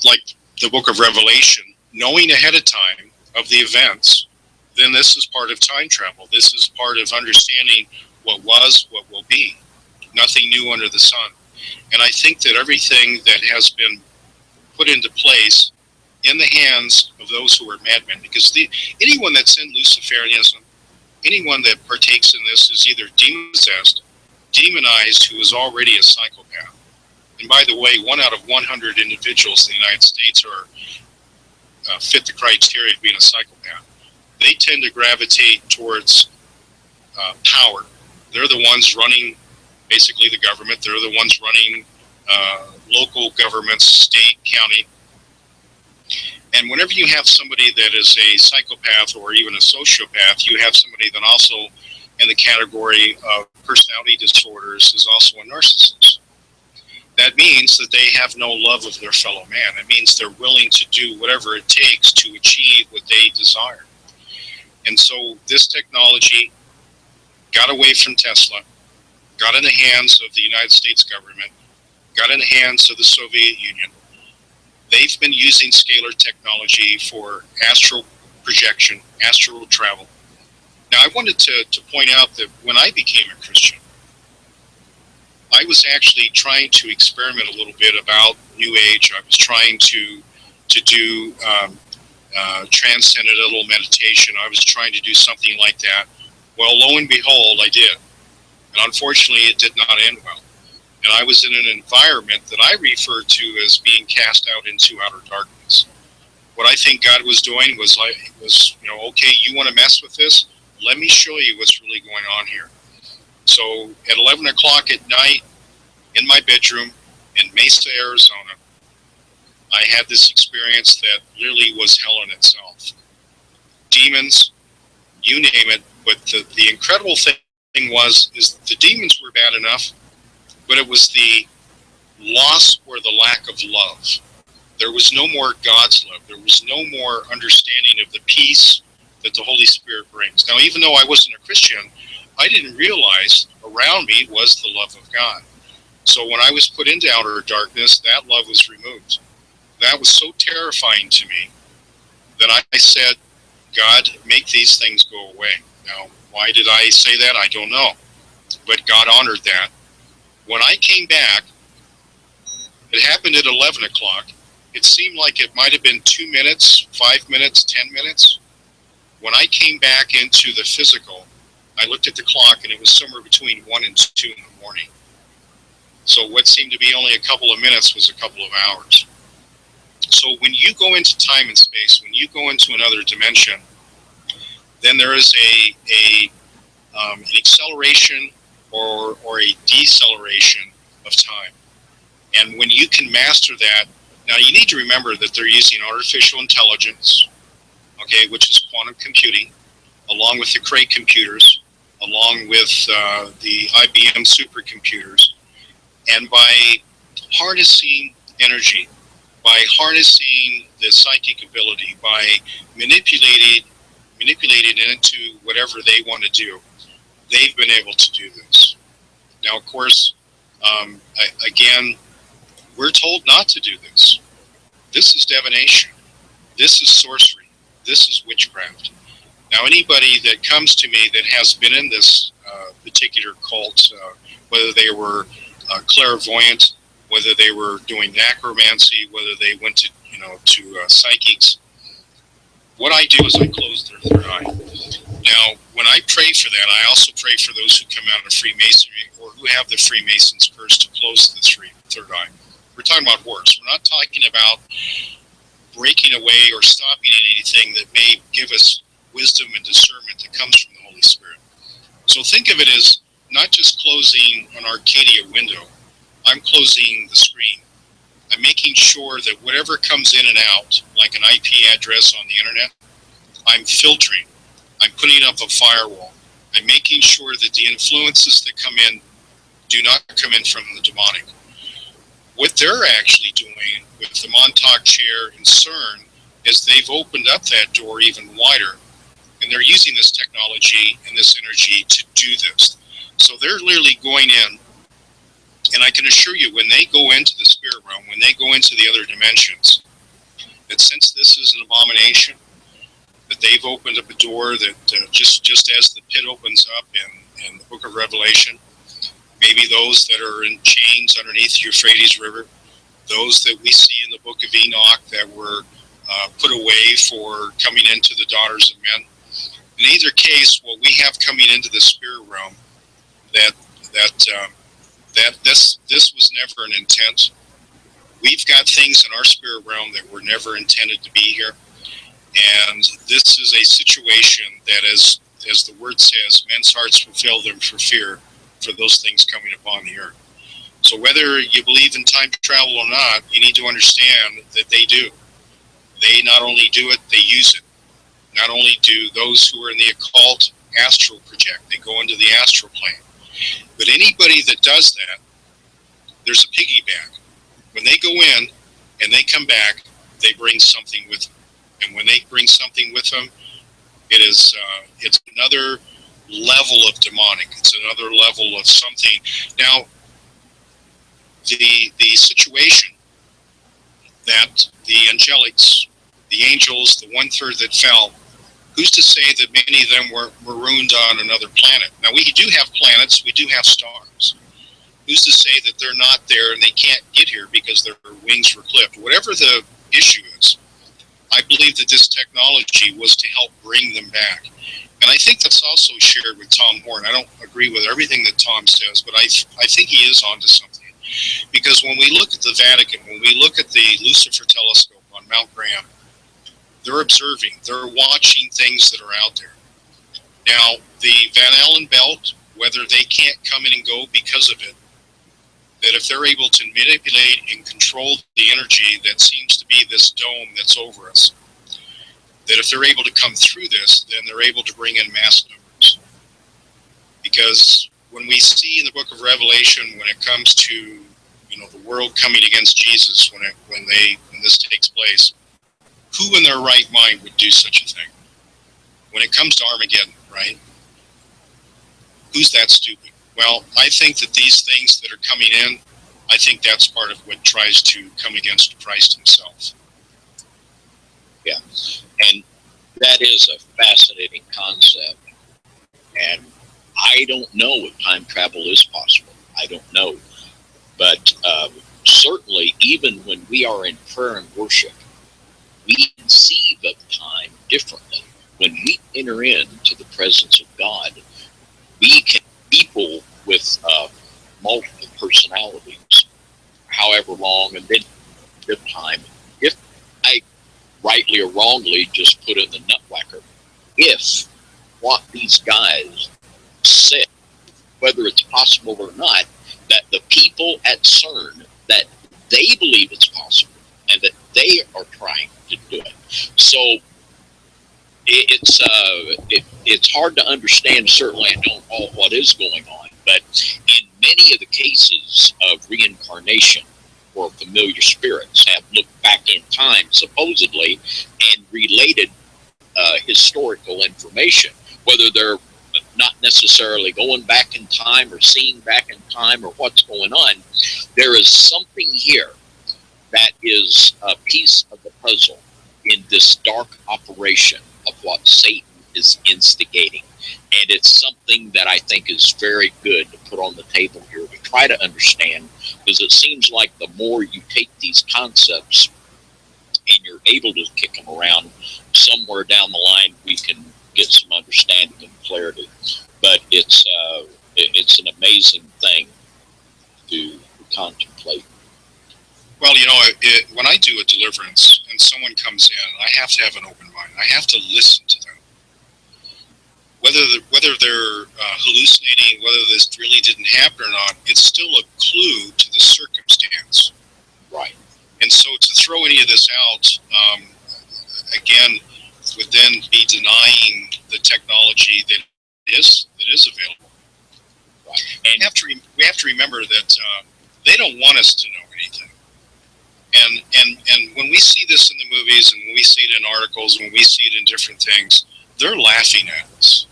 like the book of Revelation, knowing ahead of time of the events, then this is part of time travel. This is part of understanding what was, what will be. Nothing new under the sun. And I think that everything that has been put into place in the hands of those who are madmen, because anyone that's in Luciferianism, anyone that partakes in this is either demon-possessed, demonized, who is already a psychopath. And by the way, 1 out of 100 individuals in the United States are fit the criteria of being a psychopath. They tend to gravitate towards power. They're the ones running basically the government. They're the ones running local governments, state, county. And whenever you have somebody that is a psychopath or even a sociopath, you have somebody that also in the category of personality disorders is also a narcissist. That means that they have no love of their fellow man. It means they're willing to do whatever it takes to achieve what they desire. And so this technology got away from Tesla, got in the hands of the United States government, got in the hands of the Soviet Union. They've been using scalar technology for astral projection, astral travel. Now, I wanted to point out that when I became a Christian, I was actually trying to experiment a little bit about New Age. I was trying to do transcendental meditation. I was trying to do something like that. Well, lo and behold, I did. And unfortunately, it did not end well. And I was in an environment that I refer to as being cast out into outer darkness. What I think God was doing was, okay, you want to mess with this? Let me show you what's really going on here. So at 11 o'clock at night, in my bedroom in Mesa, Arizona, I had this experience that literally was hell in itself. Demons, you name it. But the incredible thing is the demons were bad enough, but it was the loss or the lack of love. There was no more God's love. There was no more understanding of the peace that the Holy Spirit brings. Now, even though I wasn't a Christian, I didn't realize around me was the love of God. So when I was put into outer darkness, that love was removed. That was so terrifying to me that I said, God, make these things go away. Now, why did I say that? I don't know. But God honored that. When I came back, it happened at 11 o'clock. It seemed like it might have been 2 minutes, 5 minutes, 10 minutes. When I came back into the physical, I looked at the clock and it was somewhere between 1 and 2 in the morning. So what seemed to be only a couple of minutes was a couple of hours. So when you go into time and space, when you go into another dimension, then there is an acceleration or a deceleration of time. And when you can master that, now you need to remember that they're using artificial intelligence, okay, which is quantum computing, along with the Cray computers, along with the IBM supercomputers. And by harnessing energy, by harnessing the psychic ability, by manipulating it into whatever they want to do, they've been able to do this. Now, of course, again, we're told not to do this. This is divination. This is sorcery. This is witchcraft. Now, anybody that comes to me that has been in this particular cult, whether they were clairvoyant, whether they were doing necromancy, whether they went to psychics, what I do is I close their third eye. Now, when I pray for that, I also pray for those who come out of Freemasonry or who have the Freemasons curse to close the third eye. We're talking about works. We're not talking about breaking away or stopping anything that may give us wisdom and discernment that comes from the Holy Spirit. So think of it as not just closing an Arcadia window. I'm closing the screen. I'm making sure that whatever comes in and out, like an IP address on the internet, I'm filtering. I'm putting up a firewall. I'm making sure that the influences that come in do not come in from the demonic. What they're actually doing with the Montauk Chair and CERN is they've opened up that door even wider, and they're using this technology and this energy to do this. So they're literally going in And I can assure you, when they go into the spirit realm, when they go into the other dimensions, that since this is an abomination, that they've opened up a door that just as the pit opens up in the book of Revelation, maybe those that are in chains underneath the Euphrates River, those that we see in the book of Enoch that were put away for coming into the daughters of men. In either case, what we have coming into the spirit realm, that this was never an intent. We've got things in our spirit realm that were never intended to be here. And this is a situation that, as the word says, men's hearts will fail them for fear for those things coming upon the earth. So whether you believe in time travel or not, you need to understand that they do. They not only do it, they use it. Not only do those who are in the occult astral project, they go into the astral plane. But anybody that does that, there's a piggyback. When they go in and they come back, they bring something with them. And when they bring something with them, it's another level of demonic. It's another level of something. Now, the situation that the angelics, the angels, the 1/3 that fell, who's to say that many of them were marooned on another planet? Now, we do have planets, we do have stars. Who's to say that they're not there and they can't get here because their wings were clipped? Whatever the issue is, I believe that this technology was to help bring them back. And I think that's also shared with Tom Horn. I don't agree with everything that Tom says, but I think he is onto something. Because when we look at the Vatican, when we look at the Lucifer telescope on Mount Graham, they're observing, they're watching things that are out there. Now, the Van Allen belt, whether they can't come in and go because of it, that if they're able to manipulate and control the energy that seems to be this dome that's over us, that if they're able to come through this, then they're able to bring in mass numbers. Because when we see in the book of Revelation, when it comes to the world coming against Jesus, when this takes place, who in their right mind would do such a thing? When it comes to Armageddon, right? Who's that stupid? Well, I think that these things that are coming in, I think that's part of what tries to come against Christ himself. Yeah, and that is a fascinating concept. And I don't know if time travel is possible. I don't know. But certainly, even when we are in prayer and worship, we conceive of time differently. When we enter into the presence of God, we can, people with multiple personalities, however long, and then the time, if I rightly or wrongly just put it in the nutwhacker, if what these guys said, whether it's possible or not, that the people at CERN, that they believe it's possible and that they are trying to do it. So it's hard to understand. Certainly I don't know what is going on, but in many of the cases of reincarnation or familiar spirits have looked back in time supposedly and related historical information, whether they're not necessarily going back in time or seeing back in time or what's going on. There is something here that is a piece of the puzzle in this dark operation of what Satan is instigating. And it's something that I think is very good to put on the table here to try to understand, because it seems like the more you take these concepts and you're able to kick them around, somewhere down the line we can get some understanding and clarity. But it's an amazing thing to contemplate. Well, when I do a deliverance and someone comes in, I have to have an open mind. I have to listen to them. Whether they're hallucinating, whether this really didn't happen or not, it's still a clue to the circumstance. Right. And so to throw any of this out, again, would then be denying the technology that is available. Right. And we have to remember that they don't want us to know anything. And when we see this in the movies, and when we see it in articles, and when we see it in different things, they're laughing at us.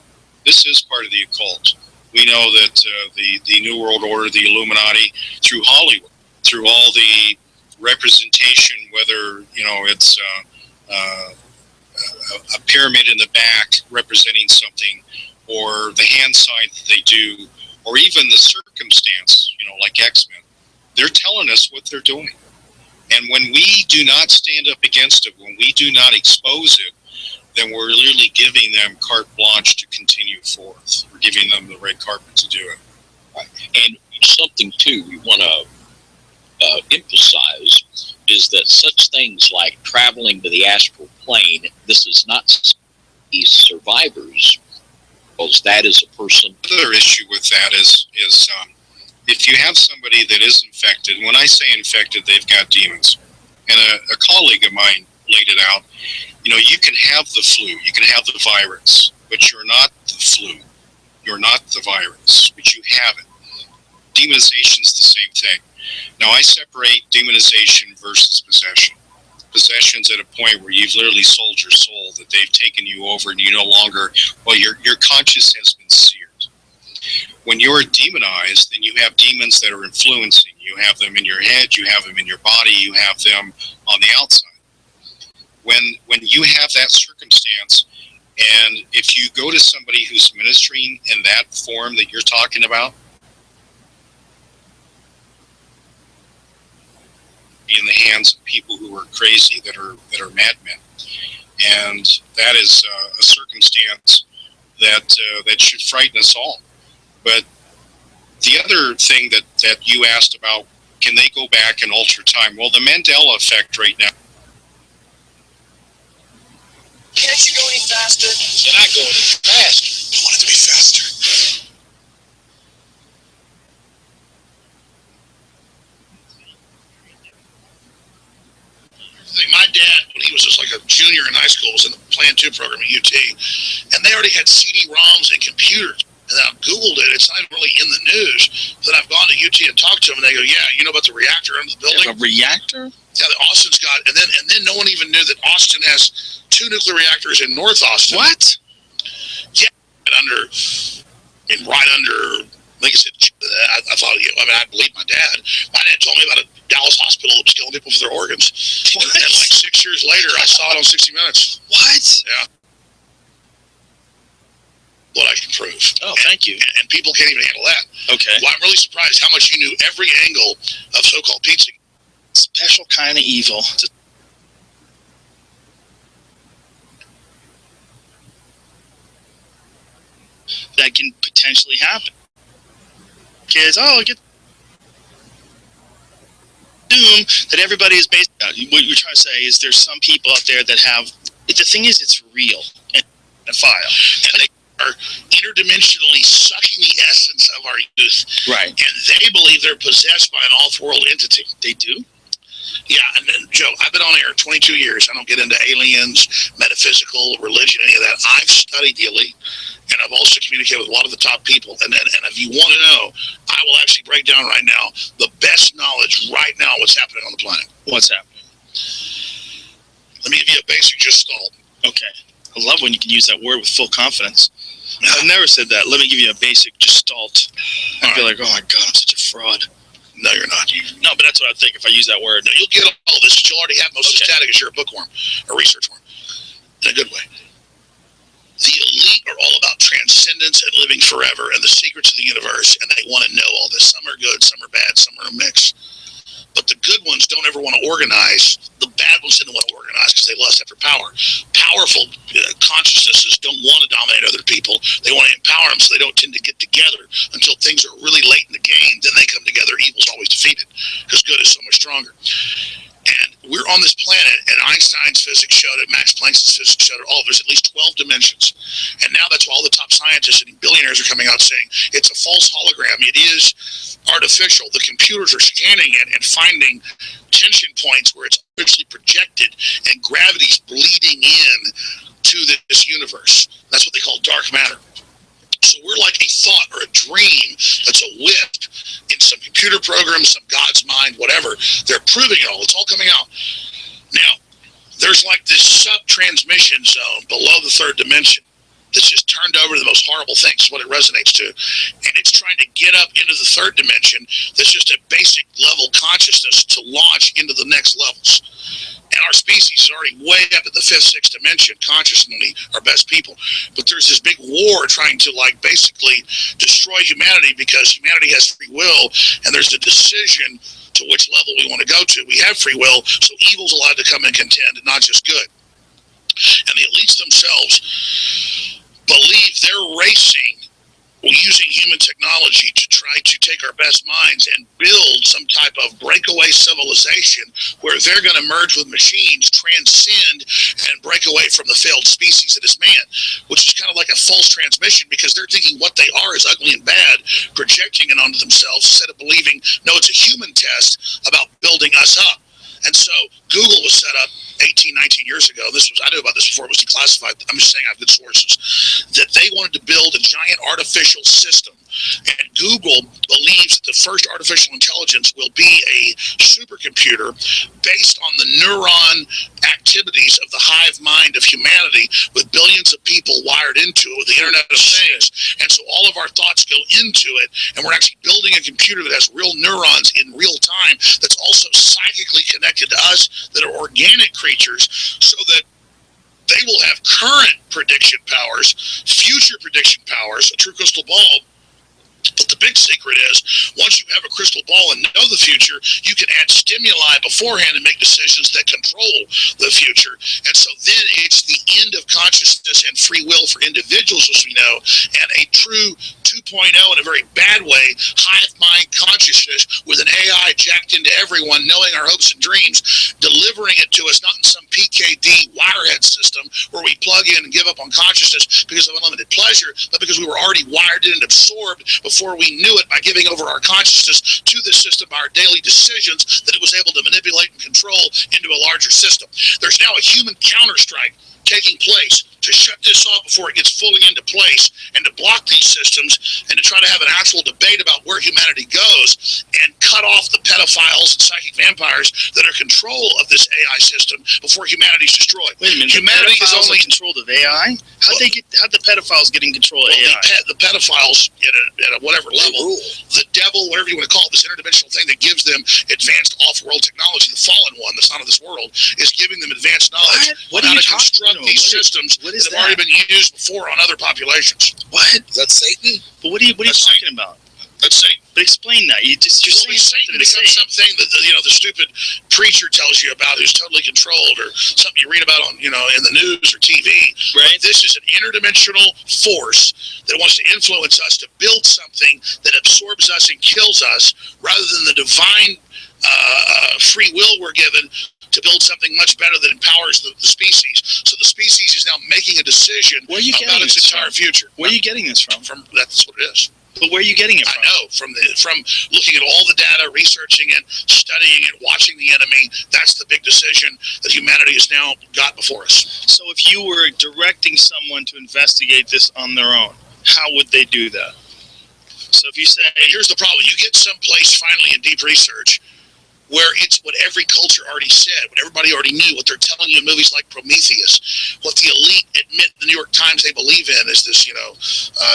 This is part of the occult. We know that the New World Order, the Illuminati, through Hollywood, through all the representation, whether it's a pyramid in the back representing something, or the hand sign that they do, or even the circumstance, like X-Men, they're telling us what they're doing. And when we do not stand up against it, when we do not expose it, then we're literally giving them carte blanche to continue forth. We're giving them the red carpet to do it. Right. And something, too, we want to emphasize is that such things like traveling to the astral plane, this is not these survivors, because that is a person. Another issue with that is if you have somebody that is infected, when I say infected, they've got demons. And a colleague of mine laid it out. You can have the flu, you can have the virus, but you're not the flu. You're not the virus, but you have it. Demonization is the same thing. Now, I separate demonization versus possession. Possession's at a point where you've literally sold your soul, that they've taken you over and you no longer, your conscience has been seared. When you're demonized, then you have demons that are influencing. You have them in your head, you have them in your body, you have them on the outside. When you have that circumstance, and if you go to somebody who's ministering in that form that you're talking about, in the hands of people who are crazy, that are madmen, and that is a circumstance that should frighten us all. But the other thing that you asked about, can they go back and alter time? Well, the Mandela effect right now. Can't you go any faster? Can I go any faster? I want it to be faster. My dad, when he was just like a junior in high school, was in the Plan 2 program at UT, and they already had CD-ROMs and computers. And then I've Googled it. It's not even really in the news. Then I've gone to UT and talked to them, and they go, "Yeah, you know about the reactor under the building?" A reactor? Yeah, that Austin's got. And then no one even knew that Austin has 2 nuclear reactors in North Austin. What? Yeah, right under. Like I said, I thought, I believe my dad. My dad told me about a Dallas hospital that was killing people for their organs. What? And like 6 years later, I saw it on 60 Minutes. What? Yeah. What I can prove. Oh, thank you. And people can't even handle that. Okay. Well, I'm really surprised how much you knew every angle of so-called pizza. Special kind of evil. That can potentially happen. Kids, get assume that everybody is based on. What you're trying to say is there's some people out there that have. The thing is, it's real and a file, and they are interdimensionally sucking the essence of our youth. Right. And they believe they're possessed by an off-world entity. They do. Yeah, and then, Joe, I've been on air 22 years. I don't get into aliens, metaphysical, religion, any of that. I've studied the elite, and I've also communicated with a lot of the top people. And if you want to know, I will actually break down right now the best knowledge right now what's happening on the planet. What's happening? Let me give you a basic gestalt. Okay. I love when you can use that word with full confidence. I've never said that. Let me give you a basic gestalt. I'd be like, oh my God, I'm such a fraud. No, you're not. No, but that's what I think if I use that word. No, you'll get all this. You'll already have most of the static as you're a bookworm, a research worm, in a good way. The elite are all about transcendence and living forever and the secrets of the universe, and they want to know all this. Some are good, some are bad, some are a mix. But the good ones don't ever want to organize. The bad ones didn't want to organize because they lust after power. Powerful consciousnesses don't want to dominate other people. They want to empower them so they don't tend to get together until things are really late in the game. Then they come together. Evil's always defeated because good is so much stronger. And we're on this planet, and Einstein's physics showed it, Max Planck's physics showed it, there's at least 12 dimensions. And now that's why all the top scientists and billionaires are coming out saying it's a false hologram. It is artificial. The computers are scanning it and finding tension points where it's actually projected, and gravity's bleeding in to this universe. That's what they call dark matter. So we're like a thought or a dream that's a wisp in some computer program, some God's mind, whatever. They're proving it all. It's all coming out. Now, there's like this sub-transmission zone below the third dimension. that's just turned over to the most horrible things is what it resonates to. And it's trying to get up into the third dimension that's just a basic level consciousness to launch into the next levels. And our species is already way up at the fifth, sixth dimension, consciously, our best people. But there's this big war trying to, like, basically destroy humanity because humanity has free will, and there's a decision to which level we want to go to. We have free will, so evil's allowed to come and contend, and not just good. And the elites themselves believe they're racing using human technology to try to take our best minds and build some type of breakaway civilization where they're going to merge with machines, transcend, and break away from the failed species that is man, which is kind of like a false transmission because they're thinking what they are is ugly and bad, projecting it onto themselves instead of believing, no, it's a human test about building us up. And so Google was set up 18, 19 years ago. I knew about this before it was declassified. I'm just saying I have good sources. That they wanted to build a giant artificial system. And Google believes that the first artificial intelligence will be a supercomputer based on the neuron activities of the hive mind of humanity with billions of people wired into it with the Internet of Things. And so all of our thoughts go into it, and we're actually building a computer that has real neurons in real time that's also psychically connected to us, that are organic creatures, so that they will have current prediction powers, future prediction powers, a true crystal ball. But the big secret is, once you have a crystal ball and know the future, you can add stimuli beforehand and make decisions that control the future. And so then it's the end of consciousness and free will for individuals, as we know, and a true 2.0 in a very bad way, hive mind consciousness with an AI jacked into everyone, knowing our hopes and dreams, delivering it to us, not in some PKD wirehead system where we plug in and give up on consciousness because of unlimited pleasure, but because we were already wired in and absorbed before we knew it by giving over our consciousness to this system by our daily decisions that it was able to manipulate and control into a larger system. There's now a human counterstrike taking place to shut this off before it gets fully into place and to block these systems and to try to have an actual debate about where humanity goes and cut off the pedophiles and psychic vampires that are control of this AI system before humanity's destroyed. Wait a minute, humanity is only controlled of AI? How'd the pedophiles get in control of AI? The pedophiles at a whatever level, the devil, whatever you want to call it, this interdimensional thing that gives them advanced off-world technology, the fallen one that's not of this world, is giving them advanced knowledge on how to construct these systems that have already been used before on other populations. What? Is that Satan? But what are you talking about? That's Satan. But explain that. You're saying Satan becomes something that the stupid preacher tells you about, who's totally controlled, or something you read about on in the news or TV. Right. But this is an interdimensional force that wants to influence us to build something that absorbs us and kills us, rather than the divine free will we're given to build something much better that empowers the species. So the species is now making a decision about its entire future. Where are you getting this from? That's what it is. But where are you getting it from? I know, from looking at all the data, researching it, studying it, watching the enemy. That's the big decision that humanity has now got before us. So if you were directing someone to investigate this on their own, how would they do that? So if you say... Here's the problem. You get someplace finally in deep research where it's what every culture already said, what everybody already knew, what they're telling you in movies like Prometheus, what the elite admit the New York Times they believe in is this,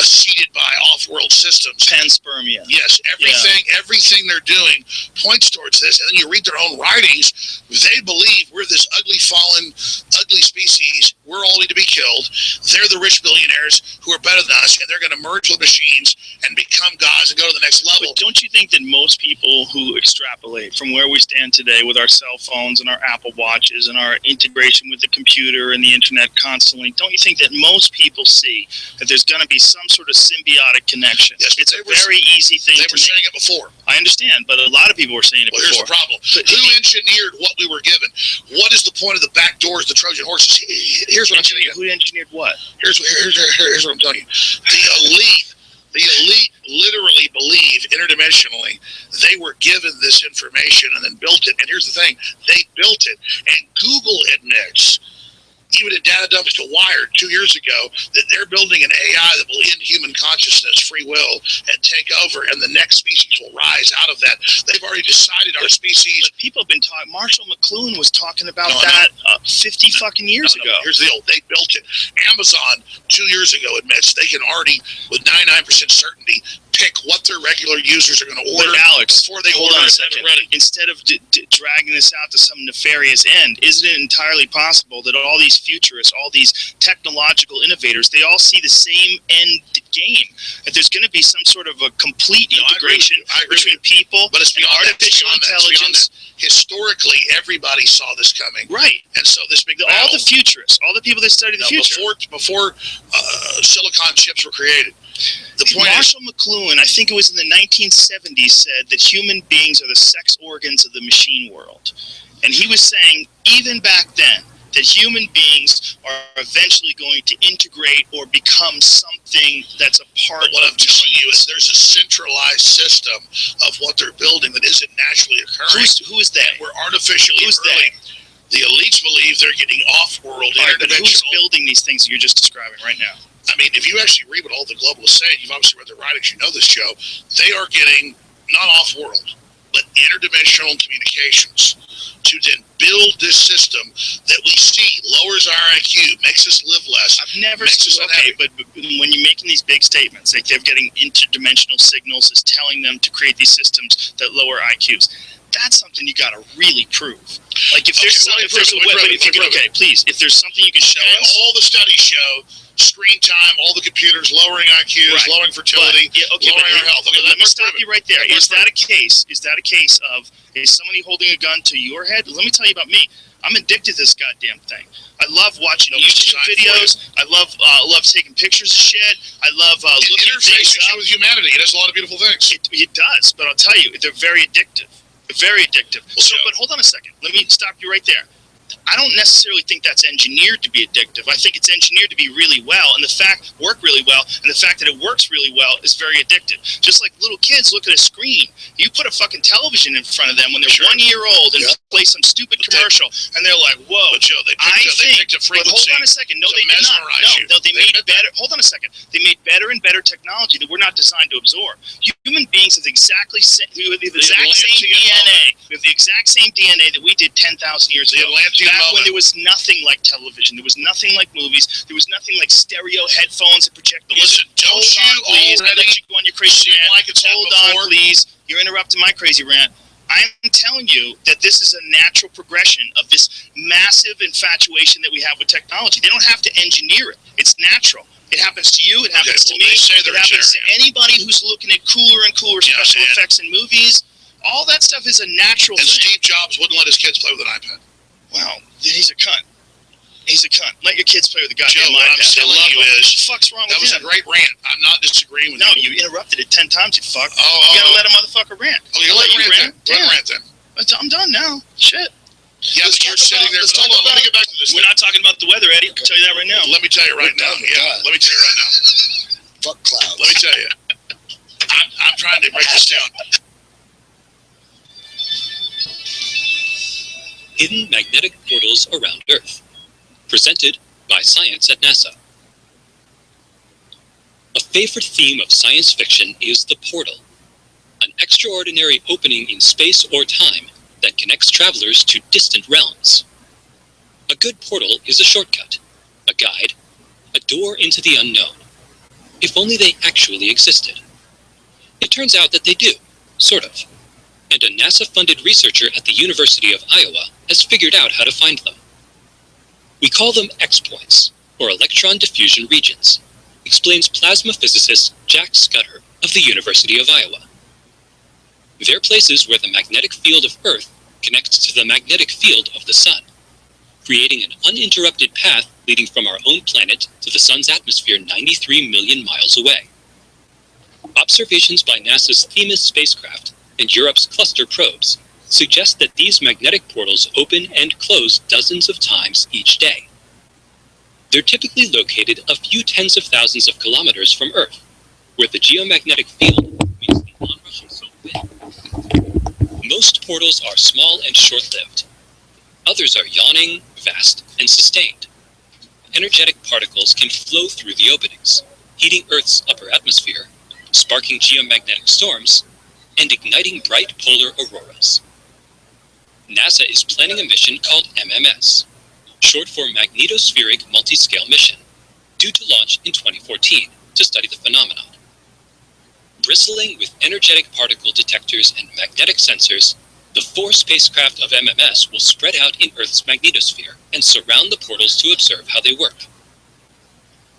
seeded by off-world systems. Panspermia. Yes, everything they're doing points towards this, and then you read their own writings, they believe we're this ugly, fallen, ugly species, we're all need to be killed, they're the rich billionaires who are better than us, and they're going to merge with machines and become gods and go to the next level. But don't you think that most people who extrapolate from where we stand today with our cell phones and our Apple Watches and our integration with the computer and the internet constantly, don't you think that most people see that there's going to be some sort of symbiotic connection? Yes, it's a very easy thing to make. They were saying it before. I understand, but a lot of people were saying it before. Here's the problem. Who engineered what we were given? What is the point of the back doors, the Trojan horses? Here's what I'm telling you. Who engineered what? Here's what I'm telling you. The elite literally believe interdimensionally they were given this information and then built it. And here's the thing, they built it. And Google admits, even at Data Dumps to Wired 2 years ago, that they're building an AI that will end human consciousness, free will, and take over, and the next species will rise out of that. They've already decided our species. But people have been talking. Marshall McLuhan was talking about that 50 fucking years ago. Here's the deal. They built it. Amazon 2 years ago admits they can already, with 99% certainty, pick what their regular users are going to order. But Alex, before they hold order on a it second. ready. Instead of dragging this out to some nefarious end, isn't it entirely possible that all these futurists, all these technological innovators, they all see the same end game? That there's going to be some sort of a complete integration between people but it's and beyond artificial intelligence. Historically, everybody saw this coming. Right. And so this big All the futurists, all the people that study the future. Before silicon chips were created. The point Marshall McLuhan, I think it was in the 1970s, said that human beings are the sex organs of the machine world. And he was saying, even back then, that human beings are eventually going to integrate or become something that's a part of what I'm telling you is machines. there's a centralized system of what they're building that isn't naturally occurring. Who is that? We're artificially Who's early. The elites believe they're getting off-world, Right, but who's interdimensional. building these things that you're just describing right now? I mean, if you actually read what all the globalists say, you've obviously read their writings, you know this, Joe, they are getting not off-world, but interdimensional communications to then build this system that we see lowers our IQ, makes us live less. I've never makes us seen, okay, unhappy. but when you're making these big statements, like they're getting interdimensional signals is telling them to create these systems that lower IQs. That's something you got to really prove. Like if there's Okay, please, if there's something you can show Okay, us. all the studies show screen time, all the computers lowering IQs, Right. lowering fertility, lowering our health. Okay, let me stop you right there. Let's Is that a case? Is that a case of somebody holding a gun to your head? Let me tell you about me. I'm addicted to this goddamn thing. I love watching YouTube videos. I love taking pictures of shit. I love It looking things interfaces you up. with humanity. It does a lot of beautiful things. It does, but I'll tell you, they're very addictive. They're very addictive. So, but hold on a second. Let me stop you right there. I don't necessarily think that's engineered to be addictive. I think it's engineered to be really well, and work really well, and the fact that it works really well is very addictive. Just like little kids look at a screen. You put a fucking television in front of them when they're 1 year old and play some stupid commercial, and they're like, "Whoa!" But Joe, they picked a frequency. But hold on a second. No, to they did not. mesmerize you. No, they made admit better. Hold on a second. They made better and better technology that we're not designed to absorb. Human beings have the exact same DNA. We have the exact same DNA that we did 10,000 years ago. Back when there was nothing like television, there was nothing like movies, there was nothing like stereo headphones and projectors. Listen, don't you please. I let already you go on your crazy seem rant. like it's Hold happened on, before? please. You're interrupting my crazy rant. I'm telling you that this is a natural progression of this massive infatuation that we have with technology. They don't have to engineer it. It's natural. It happens to you. It happens to me. They say It happens to anybody who's looking at cooler and cooler special effects in movies. All that stuff is a natural And thing. Steve Jobs wouldn't let his kids play with an iPad. Wow, he's a cunt. He's a cunt. Let your kids play with the goddamn Joe, what I'm iPad. They telling love you them. is, What the fuck's wrong that with was him? a great rant. I'm not disagreeing with No, you. you interrupted it 10 times, you fuck. Oh, You gotta let a motherfucker rant. Okay, let him rant then. Let him rant then. I'm done now. Shit. Yeah, but you're sitting there. Hold on, let me get back to this. We're not talking about the weather, Eddie. I'll tell you that right now. Let me tell you right now. Yeah, let me tell you right now. Fuck clouds. Let me tell you. I'm trying to break this down. Hidden magnetic portals around Earth. Presented by Science at NASA. A favorite theme of science fiction is the portal, an extraordinary opening in space or time that connects travelers to distant realms. A good portal is a shortcut, a guide, a door into the unknown. If only they actually existed. It turns out that they do, sort of. And a NASA-funded researcher at the University of Iowa has figured out how to find them. We call them X-points, or electron diffusion regions, explains plasma physicist Jack Scudder of the University of Iowa. They're places where the magnetic field of Earth connects to the magnetic field of the Sun, creating an uninterrupted path leading from our own planet to the Sun's atmosphere 93 million miles away. Observations by NASA's Themis spacecraft and Europe's cluster probes suggest that these magnetic portals open and close dozens of times each day. They're typically located a few tens of thousands of kilometers from Earth, where the geomagnetic field makes the onrushing solar wind. Most portals are small and short-lived. Others are yawning, vast, and sustained. Energetic particles can flow through the openings, heating Earth's upper atmosphere, sparking geomagnetic storms, and igniting bright polar auroras. NASA is planning a mission called MMS, short for Magnetospheric Multiscale Mission, due to launch in 2014 to study the phenomenon. Bristling with energetic particle detectors and magnetic sensors, the 4 spacecraft of MMS will spread out in Earth's magnetosphere and surround the portals to observe how they work.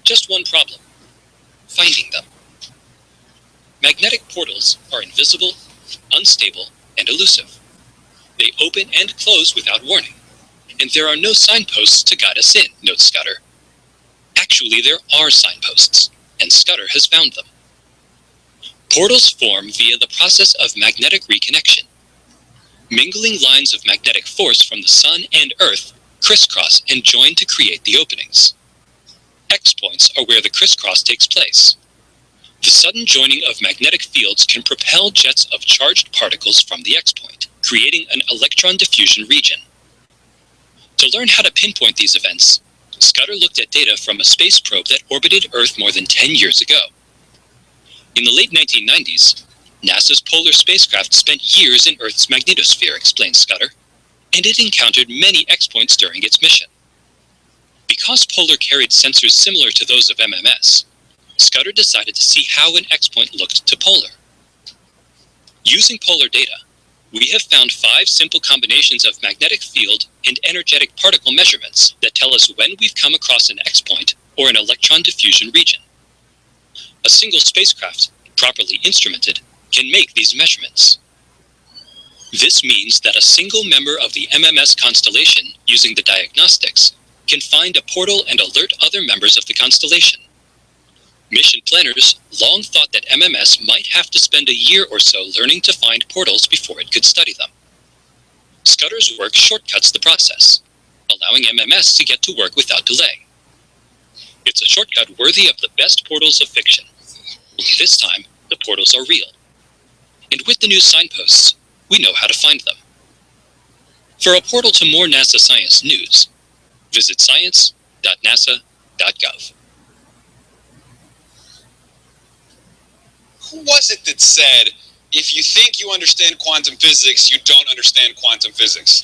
Just one problem: finding them. Magnetic portals are invisible, unstable, and elusive. They open and close without warning, and there are no signposts to guide us in, notes Scudder. Actually, there are signposts, and Scudder has found them. Portals form via the process of magnetic reconnection. Mingling lines of magnetic force from the Sun and Earth crisscross and join to create the openings. X-points are where the crisscross takes place. The sudden joining of magnetic fields can propel jets of charged particles from the X-point, creating an electron diffusion region. To learn how to pinpoint these events, Scudder looked at data from a space probe that orbited Earth more than 10 years ago. In the late 1990s, NASA's Polar spacecraft spent years in Earth's magnetosphere, explains Scudder, and it encountered many X-points during its mission. Because Polar carried sensors similar to those of MMS, Scudder decided to see how an X-point looked to Polar. Using Polar data, we have found 5 simple combinations of magnetic field and energetic particle measurements that tell us when we've come across an X-point or an electron diffusion region. A single spacecraft, properly instrumented, can make these measurements. This means that a single member of the MMS constellation, using the diagnostics, can find a portal and alert other members of the constellation. Mission planners long thought that MMS might have to spend a year or so learning to find portals before it could study them. Scudder's work shortcuts the process, allowing MMS to get to work without delay. It's a shortcut worthy of the best portals of fiction. Only this time, the portals are real. And with the new signposts, we know how to find them. For a portal to more NASA science news, visit science.nasa.gov. Who was it that said, if you think you understand quantum physics, you don't understand quantum physics?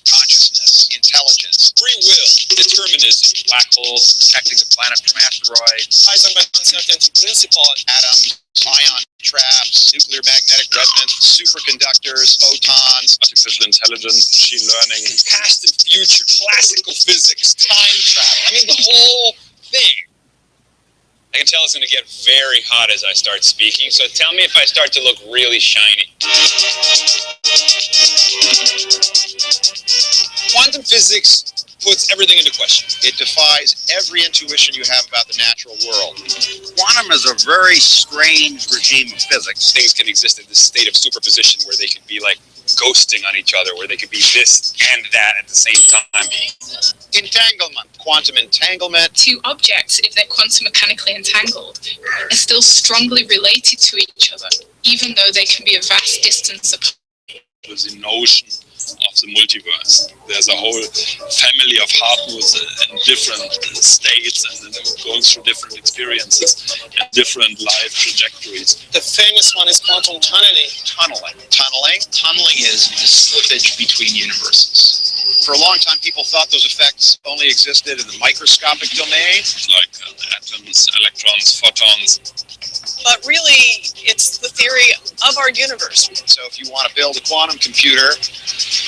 Consciousness, intelligence, Free will, determinism, black holes protecting the planet from asteroids, Heisenberg's principle, atoms, ion traps, nuclear magnetic resonance, superconductors, photons, artificial intelligence, machine learning, past and future, classical physics, time travel. I mean, the whole thing. I can tell it's going to get very hot as I start speaking, so tell me if I start to look really shiny. Quantum physics puts everything into question. it defies every intuition you have about the natural world. Quantum is a very strange regime of physics. Things can exist in this state of superposition where they could be like ghosting on each other, where they could be this and that at the same time. Entanglement, quantum entanglement. Two objects, if they're quantum mechanically entangled, are still strongly related to each other, even though they can be a vast distance apart. The notion of the multiverse. There's a whole family of hardwoods in different states and going through different experiences and different life trajectories. The famous one is quantum tunneling. Tunneling is the slippage between universes. For a long time, people thought those effects only existed in the microscopic domain. Like atoms, electrons, photons. But really, it's the theory of our universe. So if you want to build a quantum computer,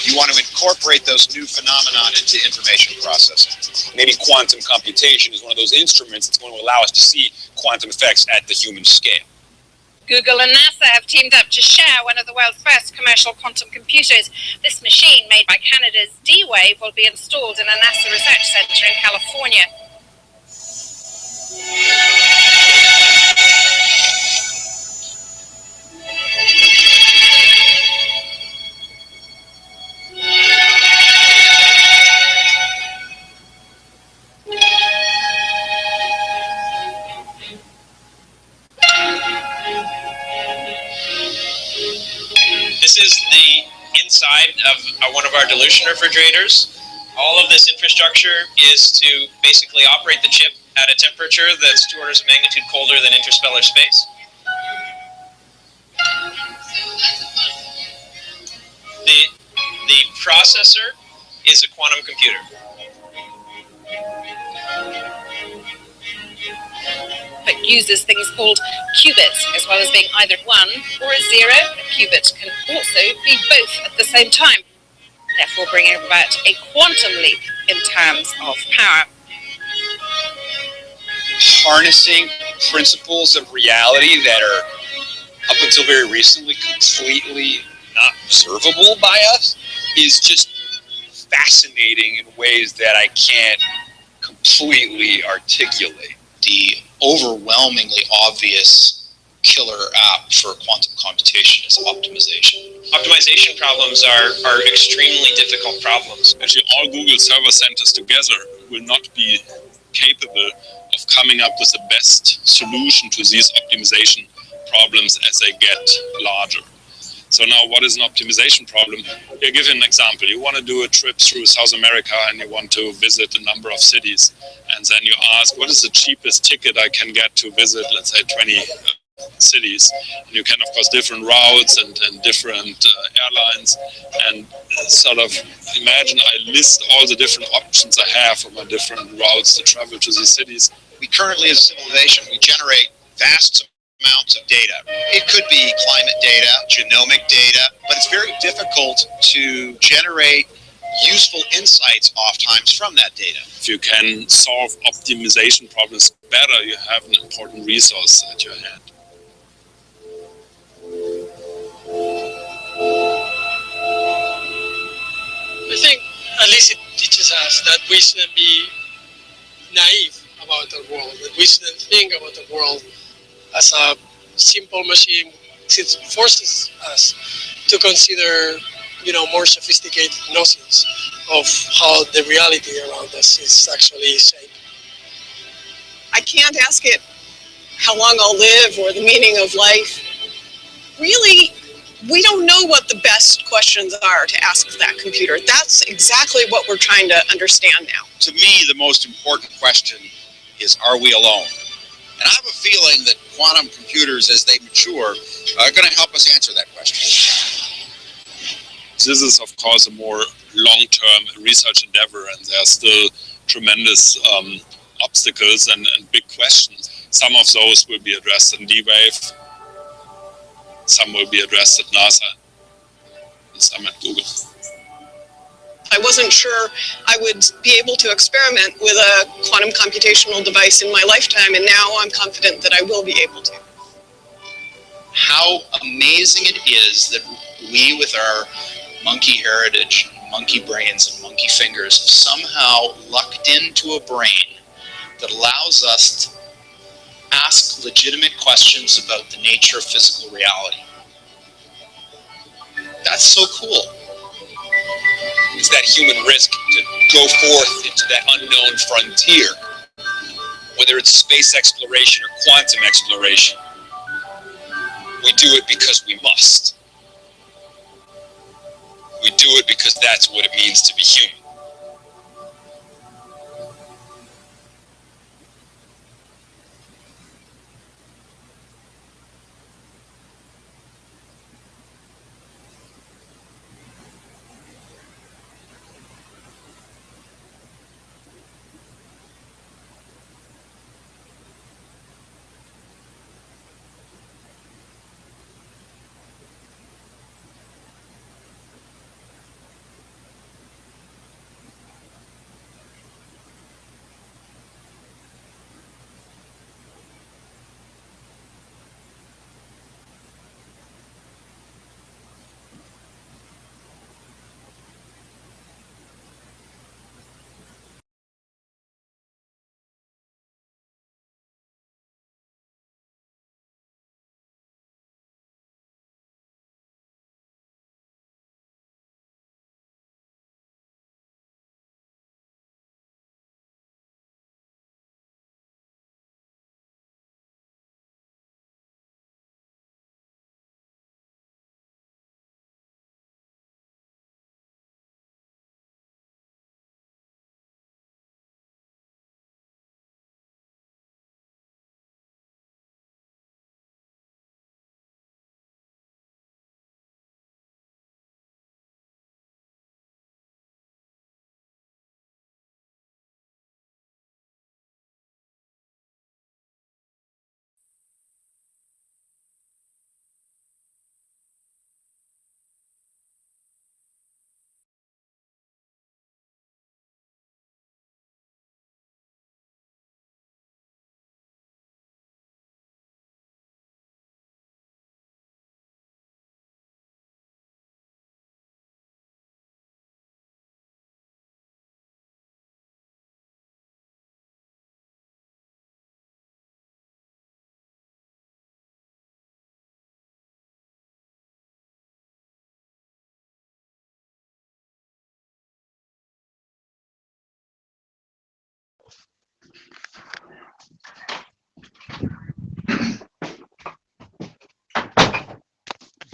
you want to incorporate those new phenomena into information processing. Maybe quantum computation is one of those instruments that's going to allow us to see quantum effects at the human scale. Google and NASA have teamed up to share one of the world's first commercial quantum computers. This machine, made by Canada's D-Wave, will be installed in a NASA research center in California. This is the inside of one of our dilution refrigerators. All of this infrastructure is to basically operate the chip at a temperature that's 2 orders of magnitude colder than interstellar space. The processor is a quantum computer. But uses things called qubits, as well as being either 1 or a 0. A qubit can also be both at the same time, therefore bringing about a quantum leap in terms of power. Harnessing principles of reality that are, up until very recently, completely not observable by us is just fascinating in ways that I can't completely articulate. The overwhelmingly obvious killer app for quantum computation is optimization. Optimization problems are extremely difficult problems. Actually, all Google server centers together will not be capable of coming up with the best solution to these optimization problems as they get larger. So now, what is an optimization problem? I'll give you an example. You want to do a trip through South America and you want to visit a number of cities. And then you ask, what is the cheapest ticket I can get to visit, let's say, 20 cities? And you can, of course, different routes and different airlines. And sort of imagine I list all the different options I have for my different routes to travel to these cities. We currently, as a civilization, we generate vast amounts of data. It could be climate data, genomic data, but it's very difficult to generate useful insights oftentimes from that data. If you can solve optimization problems better, you have an important resource at your hand. I think at least it teaches us that we shouldn't be naive about the world, that we shouldn't think about the world as a simple machine. It forces us to consider, more sophisticated notions of how the reality around us is actually shaped. I can't ask it how long I'll live or the meaning of life. Really, we don't know what the best questions are to ask that computer. That's exactly what we're trying to understand now. To me, the most important question is, are we alone? And I have a feeling that quantum computers, as they mature, are going to help us answer that question. This is, of course, a more long-term research endeavor, and there are still tremendous obstacles and big questions. Some of those will be addressed in D-Wave, some will be addressed at NASA, and some at Google. I wasn't sure I would be able to experiment with a quantum computational device in my lifetime, and now I'm confident that I will be able to. How amazing it is that we, with our monkey heritage, monkey brains, and monkey fingers, have somehow lucked into a brain that allows us to ask legitimate questions about the nature of physical reality. That's so cool. It's that human risk to go forth into that unknown frontier, whether it's space exploration or quantum exploration. We do it because we must. We do it because that's what it means to be human.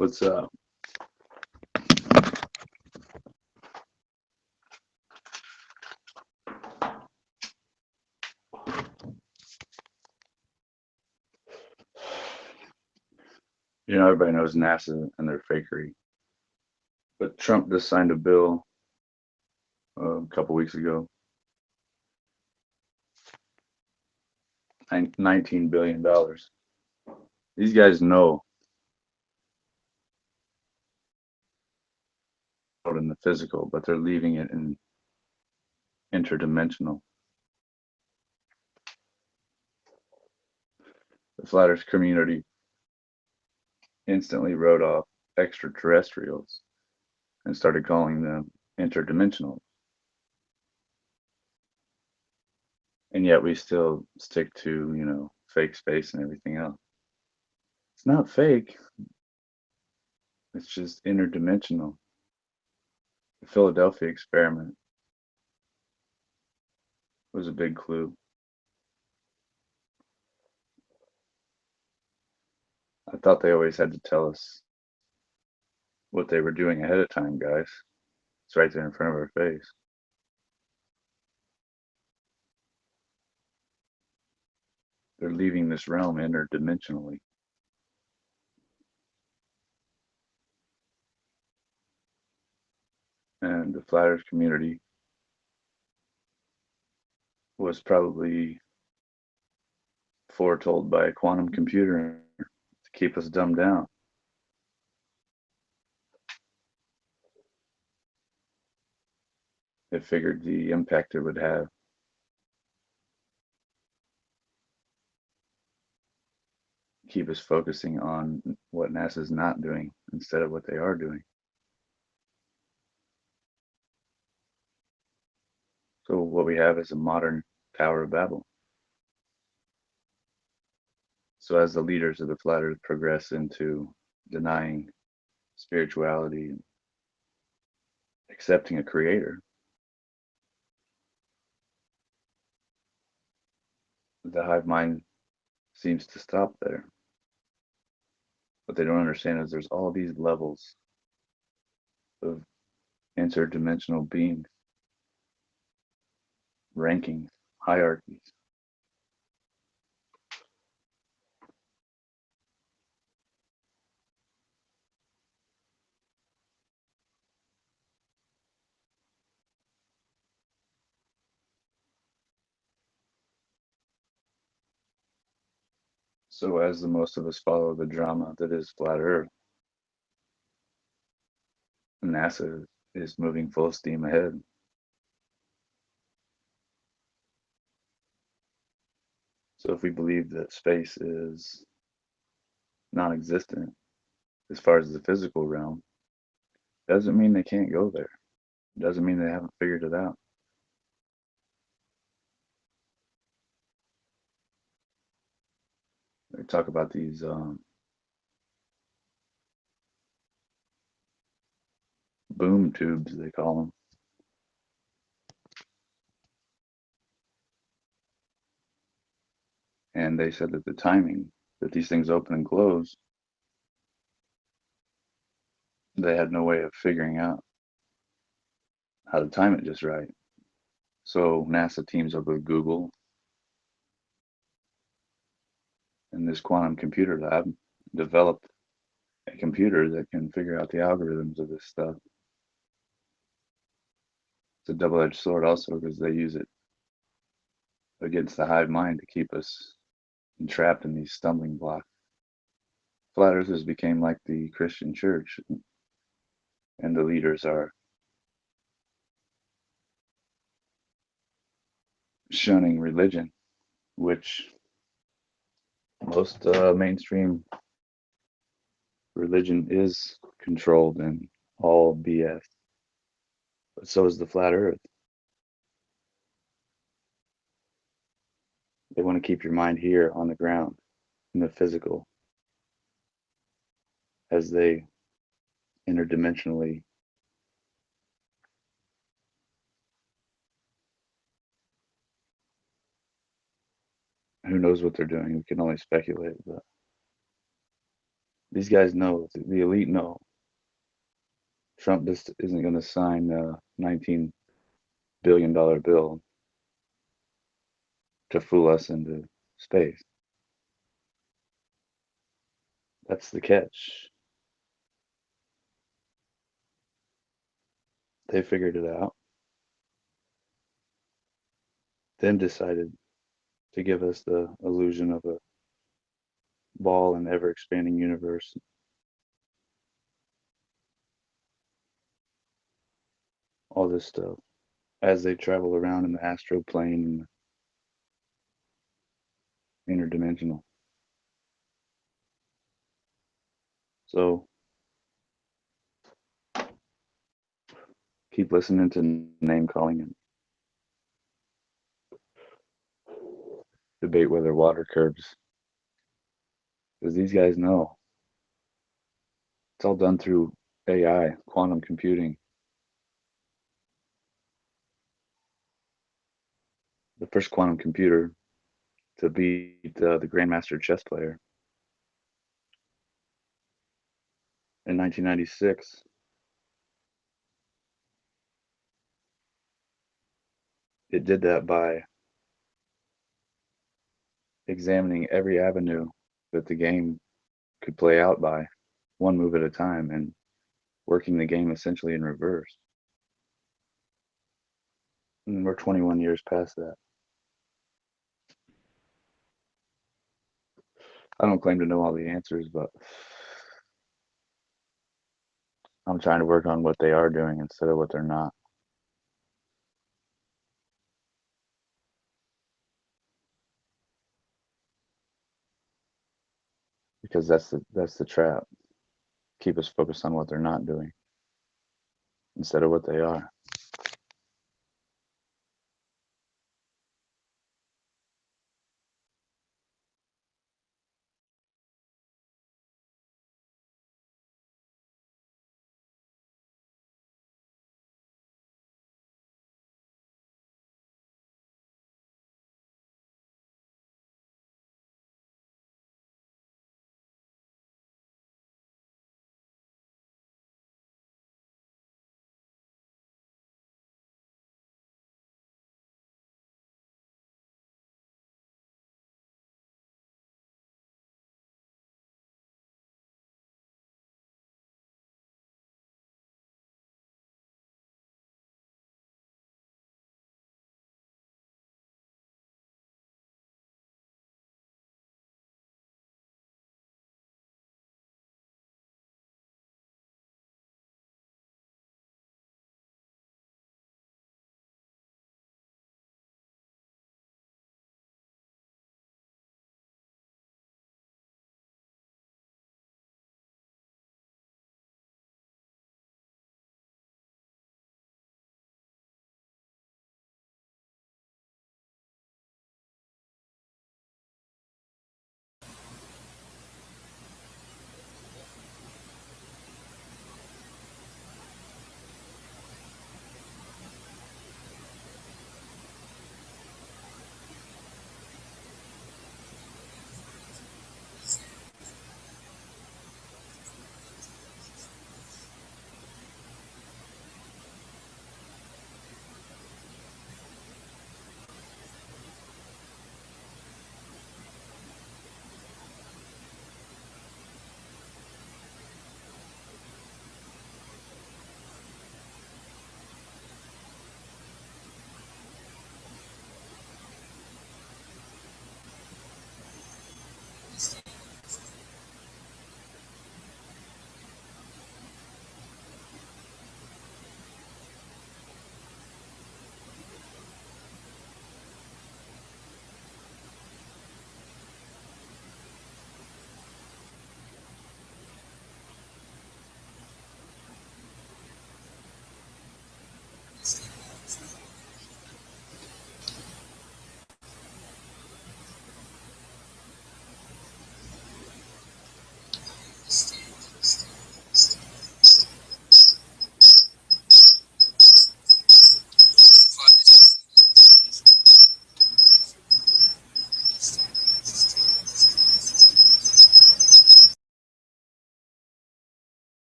What's up? You know, everybody knows NASA and their fakery. But Trump just signed a bill a couple weeks ago, $19 billion. These guys know in the physical, but they're leaving it in interdimensional. The flat earth community instantly wrote off extraterrestrials and started calling them interdimensional. And yet we still stick to, you know, fake space and everything else. It's not fake. It's just interdimensional. The Philadelphia experiment was a big clue. I thought they always had to tell us what they were doing ahead of time, guys. It's right there in front of our face. They're leaving this realm interdimensionally. And the flat earth community was probably foretold by a quantum computer to keep us dumbed down. It figured the impact it would have. Keep us focusing on what NASA's not doing instead of what they are doing. So what we have is a modern Tower of Babel. So as the leaders of the flat earth progress into denying spirituality and accepting a creator, the hive mind seems to stop there. What they don't understand is there's all these levels of interdimensional beings, rankings, hierarchies. So as the most of us follow the drama that is flat earth, NASA is moving full steam ahead. So if we believe that space is non-existent as far as the physical realm, doesn't mean they can't go there. Doesn't mean they haven't figured it out. They talk about these boom tubes, they call them. And they said that the timing that these things open and close, they had no way of figuring out how to time it just right. So NASA teams up with Google and this quantum computer lab developed a computer that can figure out the algorithms of this stuff. It's a double-edged sword also because they use it against the hive mind to keep us entrapped in these stumbling blocks. Flat earthers became like the Christian church, and the leaders are shunning religion, which most mainstream religion is controlled and all BS. But so is the flat earth. They want to keep your mind here on the ground, in the physical, as they interdimensionally who knows what they're doing. We can only speculate, but These guys know, the elite know. Trump just isn't going to sign a $19 billion bill to fool us into space. That's the catch. They figured it out, then decided to give us the illusion of a ball and ever expanding universe. All this stuff as they travel around in the astral plane and interdimensional. So keep listening to name calling and debate whether water curves, because these guys know it's all done through AI, quantum computing. The first quantum computer to beat the Grandmaster chess player in 1996. It did that by examining every avenue that the game could play out by, one move at a time, and working the game essentially in reverse. And we're 21 years past that. I don't claim to know all the answers, but I'm trying to work on what they are doing instead of what they're not. Because that's the trap. Keep us focused on what they're not doing instead of what they are.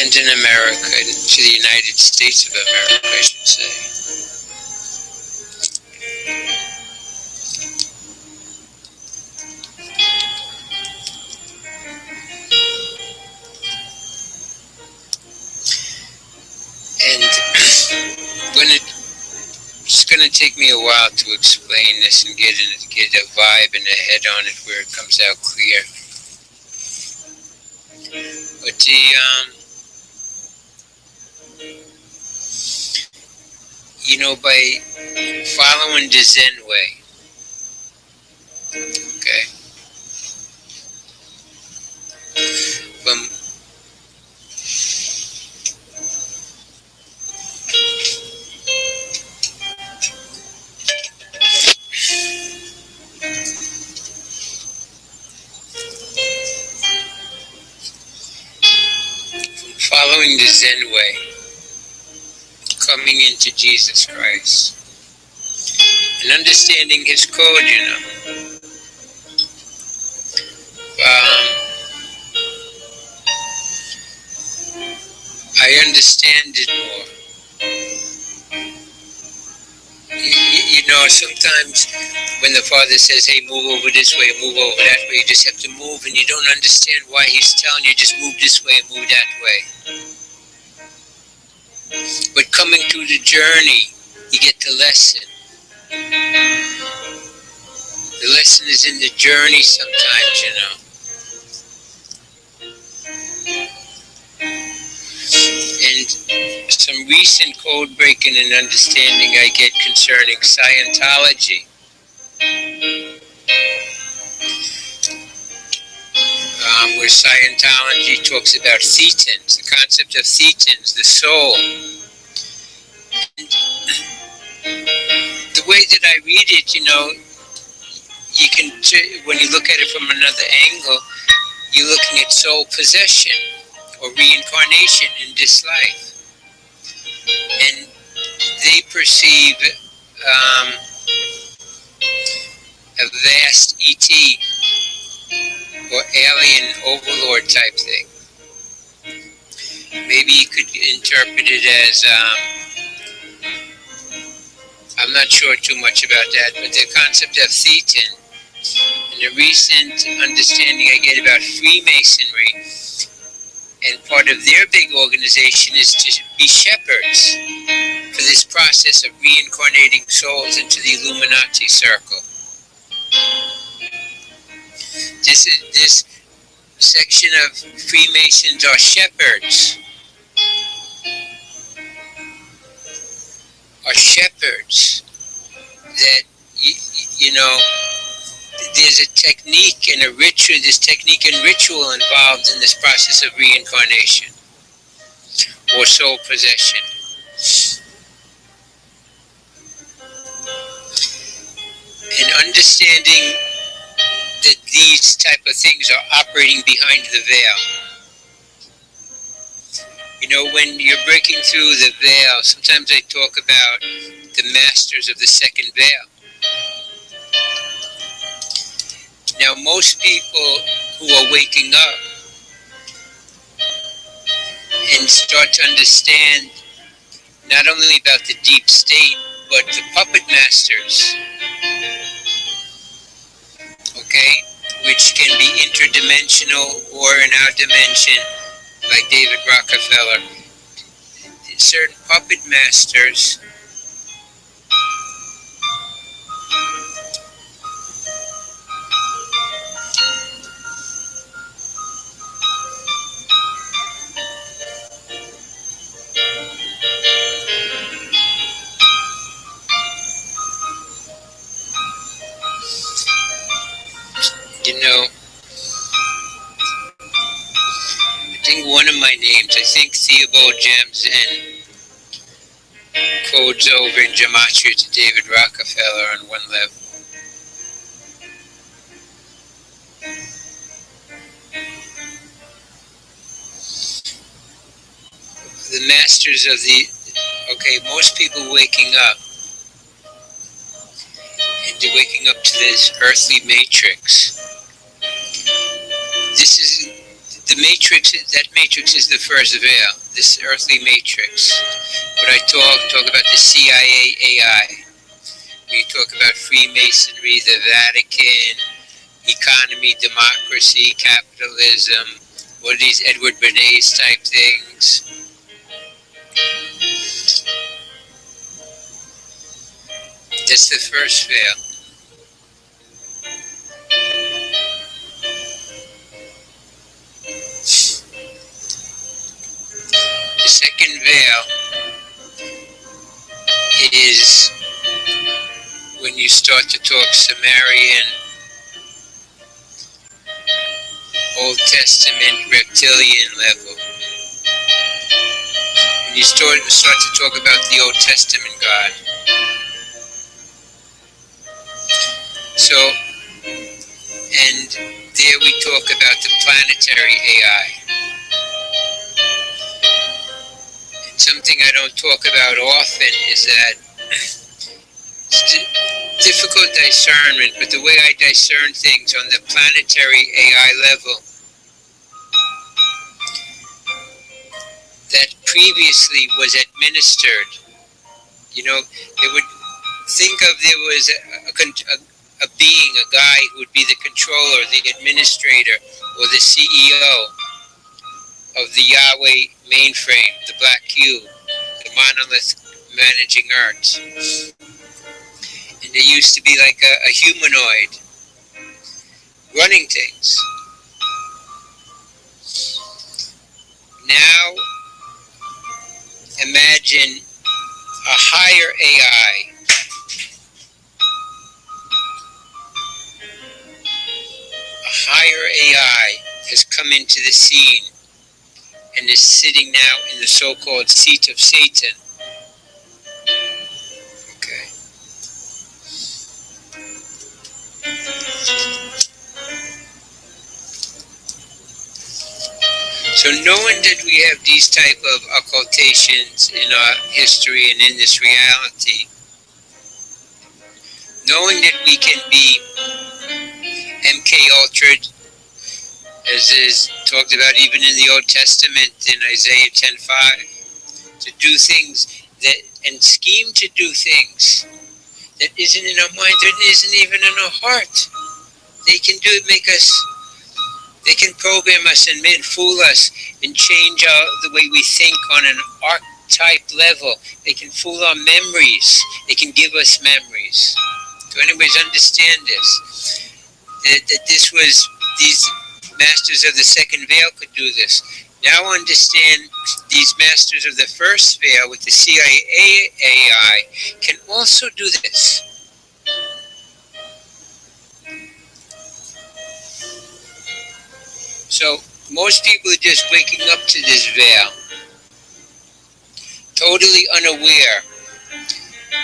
and in America, to the United States of America, I should say. And it's going to take me a while to explain this and get a vibe and a head on it where it comes out clear. But by following the Zen way, okay, from following the Zen way, coming into Jesus Christ, and understanding His code, I understand it more. Sometimes when the Father says, hey, move over this way, move over that way, you just have to move, and you don't understand why He's telling you just move this way and move that way. But coming through the journey, you get the lesson. The lesson is in the journey sometimes, And some recent code breaking and understanding I get concerning Scientology. Where Scientology talks about thetans, the concept of thetans, the soul. And the way that I read it, you can, when you look at it from another angle, you're looking at soul possession or reincarnation in this life. And they perceive a vast ET or alien overlord type thing. Maybe you could interpret it as, I'm not sure too much about that, but the concept of thetan and the recent understanding I get about Freemasonry, and part of their big organization is to be shepherds for this process of reincarnating souls into the Illuminati circle. This section of Freemasons are shepherds. That, there's a technique and a ritual, there's technique and ritual involved in this process of reincarnation or soul possession. And understanding that these type of things are operating behind the veil. When you're breaking through the veil, sometimes I talk about the masters of the second veil. Now, most people who are waking up and start to understand not only about the deep state, but the puppet masters, okay, which can be interdimensional or in our dimension, like David Rockefeller. Certain puppet masters I think one of my names, Theobold Jamzen, codes over in Gematria to David Rockefeller on one level. The masters of most people waking up, and they're waking up to this earthly matrix. The matrix, that matrix is the first veil, this earthly matrix. When I talk about the CIA AI, we talk about Freemasonry, the Vatican, economy, democracy, capitalism, what are these Edward Bernays type things. That's the first veil. The second veil is when you start to talk Sumerian, Old Testament, reptilian level. When you start to talk about the Old Testament God. So, and there we talk about the planetary AI. And something I don't talk about often is that it's difficult discernment, but the way I discern things on the planetary AI level, that previously was administered. You know, they would think of there was a being, a guy who would be the controller, the administrator, or the CEO of the Yahweh mainframe, the black cube, the monolith managing Earth. And there used to be like a humanoid running things. Now, imagine a higher AI. A higher AI has come into the scene and is sitting now in the so-called seat of Satan. Okay. So knowing that we have these type of occultations in our history and in this reality, knowing that we can be MK Ultra, as is talked about even in the Old Testament in Isaiah 10:5, to do things that, and scheme to do things that isn't in our mind, that isn't even in our heart. They can do it, they can program us and fool us and change the way we think on an archetype level. They can fool our memories. They can give us memories. Do anyways understand this? That this was, these masters of the second veil could do this. Now understand these masters of the first veil with the CIA AI can also do this. So most people are just waking up to this veil, totally unaware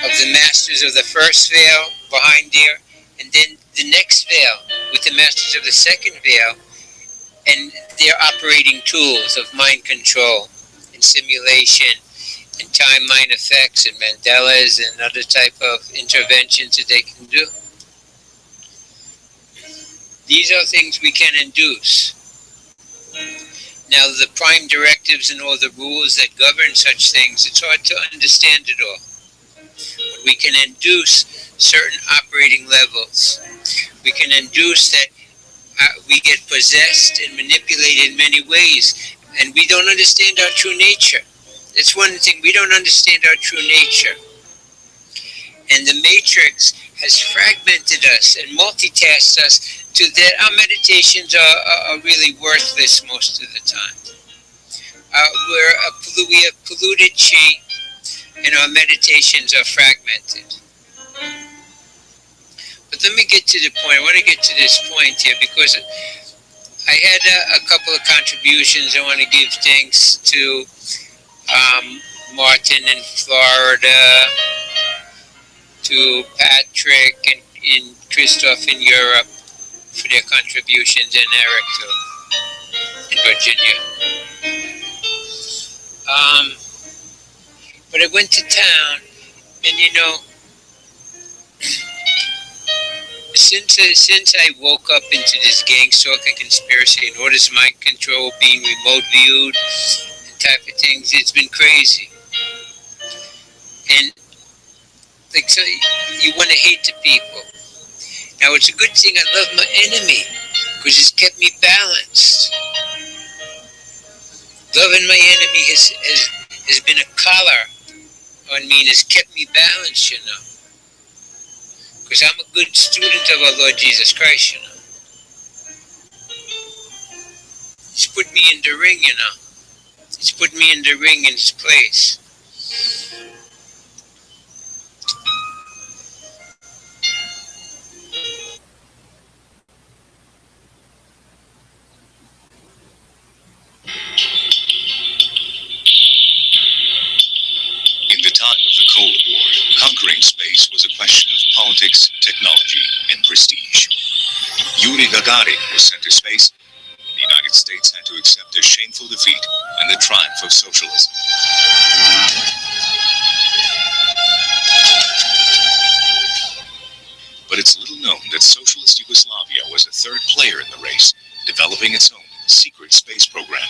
of the masters of the first veil behind there, and then the next veil with the masters of the second veil and their operating tools of mind control and simulation and timeline effects and Mandela's and other type of interventions that they can do. These are things we can induce. Now, the prime directives and all the rules that govern such things, it's hard to understand it all. But we can induce certain operating levels. We can induce that we get possessed and manipulated in many ways, and we don't understand our true nature. That's one thing, we don't understand our true nature. And the matrix has fragmented us and multitasked us to that our meditations are really worthless most of the time. We have polluted chi, and our meditations are fragmented. But let me get to the point. I want to get to this point here because I had a couple of contributions. I want to give thanks to Martin in Florida, to Patrick and Christoph in Europe for their contributions, and Eric too, in Virginia. But I went to town, and you know, Since I woke up into this gang stalking conspiracy and all this mind control, being remote viewed, and type of things, it's been crazy. And like, so you want to hate the people. Now it's a good thing I love my enemy, because it's kept me balanced. Loving my enemy has been a collar on me and has kept me balanced, you know. Because I'm a good student of our Lord Jesus Christ, you know. He's put me in the ring, you know. He's put me in the ring in its place. In the time of the Cold War, conquering space was a question of politics, technology, and prestige. Yuri Gagarin was sent to space, and the United States had to accept a shameful defeat and the triumph of socialism. But it's little known that socialist Yugoslavia was a third player in the race, developing its own secret space program.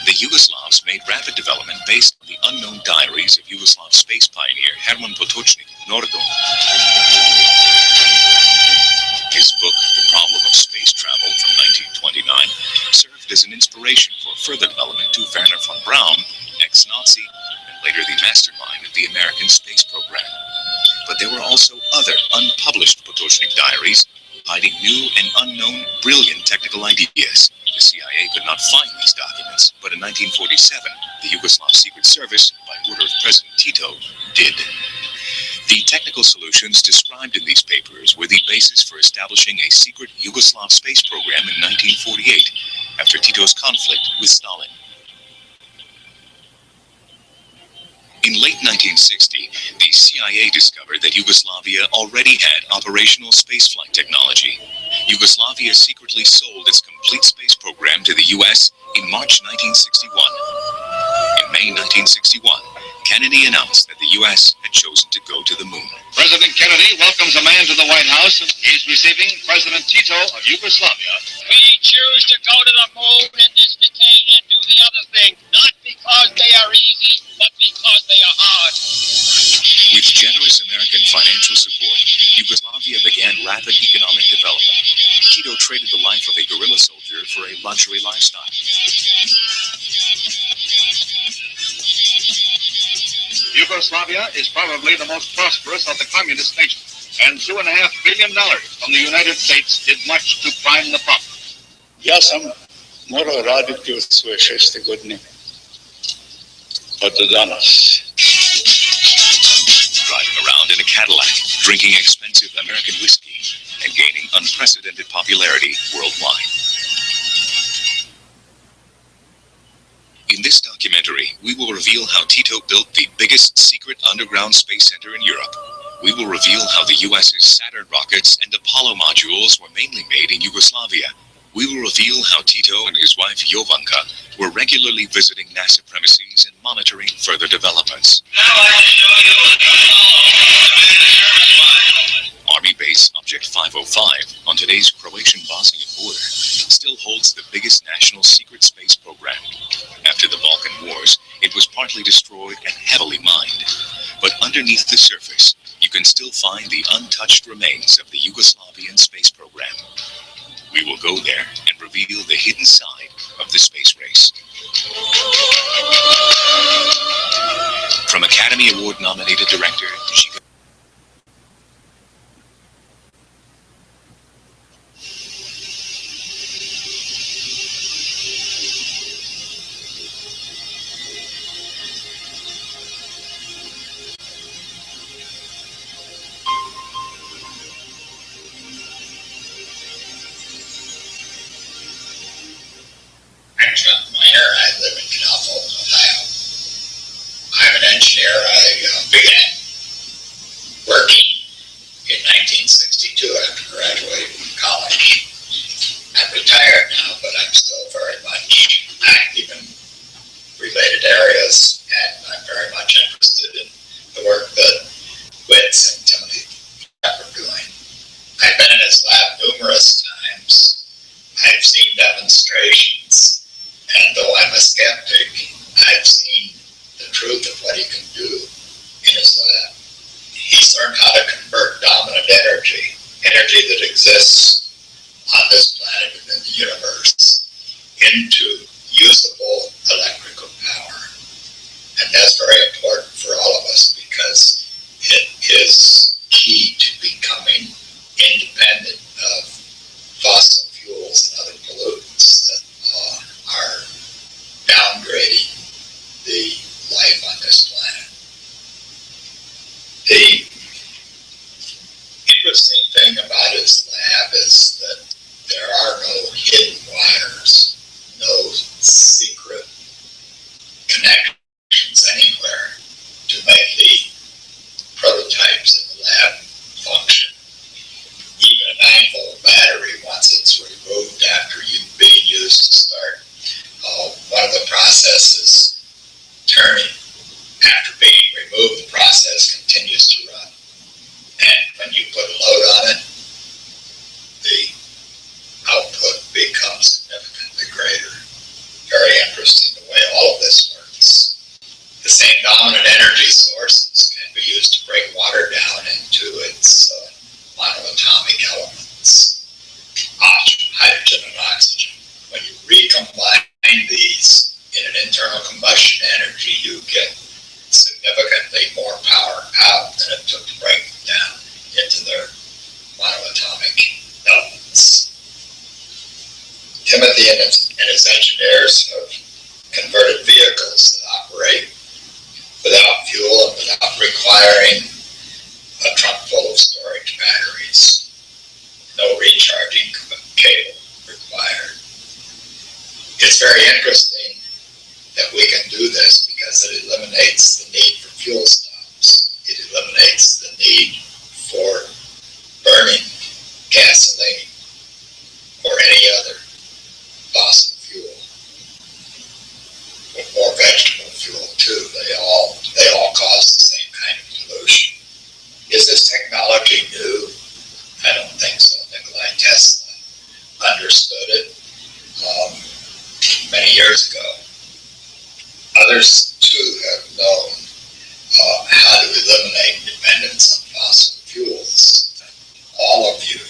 The Yugoslavs made rapid development based on the unknown diaries of Yugoslav space pioneer Herman Potočnik Nordon. His book, The Problem of Space Travel from 1929, served as an inspiration for further development to Werner von Braun, ex-Nazi, and later the mastermind of the American space program. But there were also other unpublished Potočnik diaries, hiding new and unknown brilliant technical ideas. The CIA could not find these documents, but in 1947, the Yugoslav Secret Service, by order of President Tito, did. The technical solutions described in these papers were the basis for establishing a secret Yugoslav space program in 1948, after Tito's conflict with Stalin. In late 1960, the CIA discovered that Yugoslavia already had operational spaceflight technology. Yugoslavia secretly sold its complete space program to the U.S. in March 1961. In May 1961, Kennedy announced that the U.S. had chosen to go to the moon. President Kennedy welcomes a man to the White House. He's receiving President Tito of Yugoslavia. We choose to go to the moon in this decade and do the other thing, not because they are easy, but because they are hard. With generous American financial support, Yugoslavia began rapid economic development. Tito traded the life of a guerrilla soldier for a luxury lifestyle. Yugoslavia is probably the most prosperous of the communist nations, and $2.5 billion from the United States did much to prime the pump. Ja sam morao raditi od svoje 6. godine pa do danas. Driving around in a Cadillac, drinking expensive American whiskey, and gaining unprecedented popularity worldwide. In this documentary, we will reveal how Tito built the biggest secret underground space center in Europe. We will reveal how the US's Saturn rockets and Apollo modules were mainly made in Yugoslavia. We will reveal how Tito and his wife Jovanka were regularly visiting NASA premises and monitoring further developments. Army Base Object 505 on today's Croatian-Bosnian border still holds the biggest national secret space program. After the Balkan Wars, it was partly destroyed and heavily mined. But underneath the surface, you can still find the untouched remains of the Yugoslavian space program. We will go there and reveal the hidden side of the space race. From Academy Award-nominated director Giga. I live in Theobold, Ohio. I'm an engineer. I began working in 1962 after graduating from college. I'm retired now, but I'm still very much active in related areas, and I'm very much interested in the work that Witz and Tony are doing. I've been an demonstrations. And though I'm a skeptic, I've seen the truth of what he can do in his lab. He's learned how to convert dominant energy that exists on this planet and in the universe, into usable electrical power. And that's very important for all of us because it is key to becoming independent of fossil fuels and other pollutants that are downgrading the life on this planet. The interesting thing about his lab is that there are no hidden wires, no secret connections anywhere to make the prototypes in the lab function. Even a 9-volt battery, once it's removed after being used to start, one of the processes turning. After being removed, the process continues to run. And when you put a load on it, the output becomes significantly greater. Very interesting the way all of this works. The same dominant energy sources can be used to break water down into its monoatomic elements, hydrogen and oxygen. When you recombine these in an internal combustion energy, you get significantly more power out than it took to break them down into their monoatomic elements. Timothy and his engineers have converted vehicles that operate without fuel and without requiring a trunk full of storage batteries. No recharging cable required. It's very interesting that we can do this because it eliminates the need for fuel stops. It eliminates the need for burning gasoline or any other fossil fuel. Or vegetable fuel too. They all cause the same kind of pollution. Is this technology new? I don't think so. Nikolai Tesla understood it many years ago. Others too have known how to eliminate dependence on fossil fuels. All of you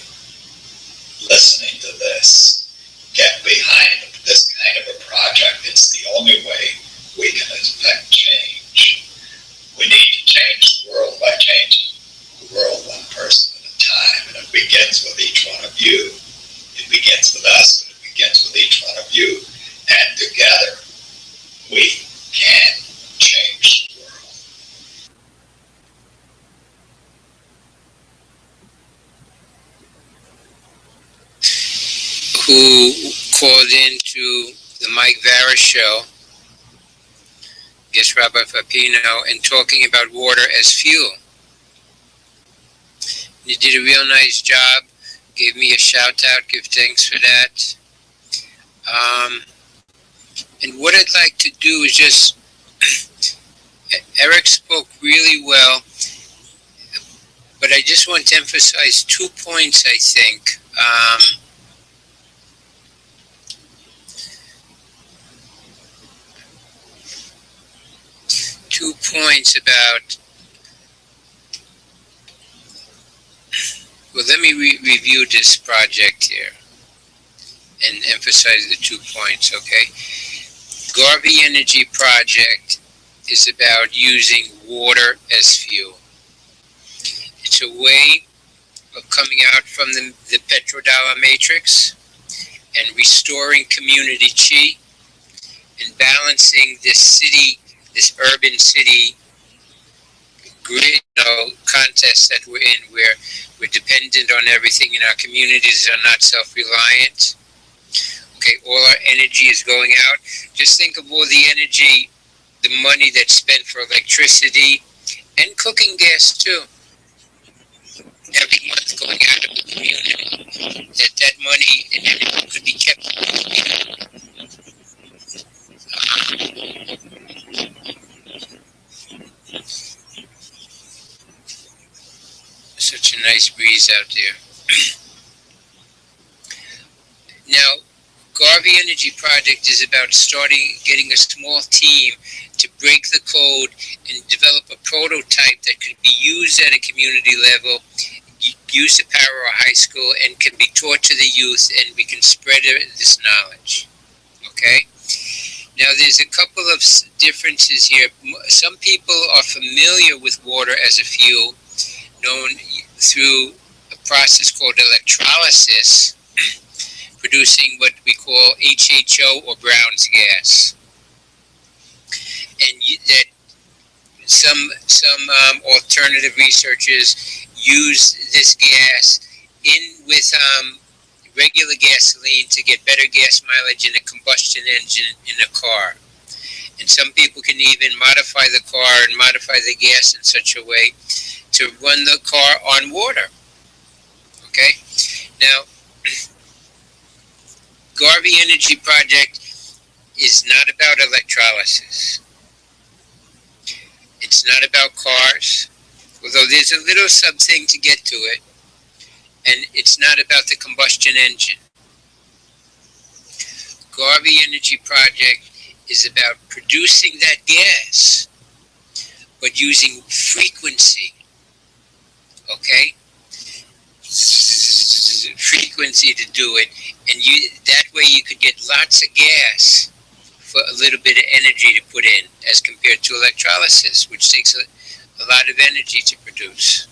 listening to this, get behind this kind of a project. It's the only way we can affect change. We need to change the world by changing the world one person at a time. And it begins with each one of you. It begins with us, but it begins with each one of you. And together, we can change the world. Who called into the Mike Varys show, guest Rabbi Fapino, and talking about water as fuel. You did a real nice job. Gave me a shout out. Give thanks for that. And what I'd like to do is just, Eric spoke really well, but I just want to emphasize 2 points, I think. 2 points about, well, let me review this project here and emphasize the 2 points, okay? Garvey Energy Project is about using water as fuel. It's a way of coming out from the petrodollar matrix and restoring community chi and balancing this urban city grid contest that we're in, where we're dependent on everything and our communities are not self-reliant. Okay, all our energy is going out. Just think of all the energy, the money that's spent for electricity and cooking gas too. Every month going out of the community. That money and everything could be kept in the community. Such a nice breeze out there. Now, Garvey Energy Project is about getting a small team to break the code and develop a prototype that could be used at a community level, use the power of high school, and can be taught to the youth, and we can spread this knowledge. Okay? Now, there's a couple of differences here. Some people are familiar with water as a fuel, known through a process called electrolysis, producing what we call HHO or Brown's gas. And that some alternative researchers use this gas with regular gasoline to get better gas mileage in a combustion engine in a car. And some people can even modify the car and modify the gas in such a way to run the car on water. Okay? Now, Garvey Energy Project is not about electrolysis. It's not about cars, although there's a little something to get to it. And it's not about the combustion engine. Garvey Energy Project is about producing that gas, but using frequency. Okay? Frequency to do it, and that way you could get lots of gas for a little bit of energy to put in, as compared to electrolysis, which takes a lot of energy to produce.